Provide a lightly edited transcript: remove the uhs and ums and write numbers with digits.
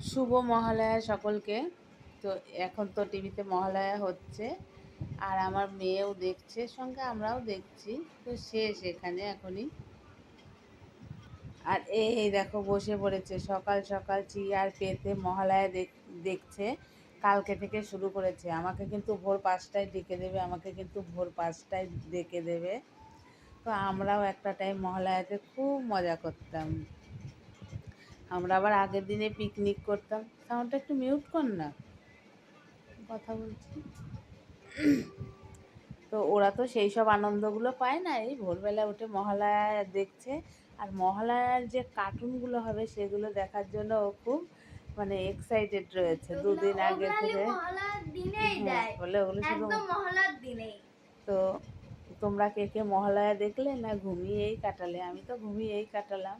শুভ মহালয়া সকলকে। তো এখন তো টিভিতে মহালয়া হচ্ছে, আর আমার মেয়েও দেখছে, সঙ্গে আমরাও দেখছি। তো শেষ এখানে এখনই। আর এই দেখো বসে পড়েছে সকাল সকাল চেয়ার পেতে মহালয়া দেখছে। কালকে থেকে শুরু করেছে। আমাকে কিন্তু ভোর ৫টায় ডেকে দেবে, আমাকে কিন্তু ভোর ৫টায় ডেকে দেবে। তো আমরাও একটা টাইম মহালয়াতে খুব মজা করতাম। আমরা আবার আগের দিনে পিকনিক করতাম। সাউন্ডটা একটু মিউট কর না, কথা বলছি। তো ওরা তো সেই সব আনন্দগুলো পায় না, এই ভোরবেলা উঠে মহালয়া দেখছে। আর মহালয়ার যে কার্টুনগুলো হবে সেগুলো দেখার জন্য ও খুব মানে এক্সাইটেড রয়েছে দুদিন আগে থেকে। হ্যাঁ, বলে ওগুলো শুধু তো তোমরা কে কে মহালয়া দেখলে না ঘুমিয়েই কাটালে? আমি তো ঘুমিয়েই কাটালাম।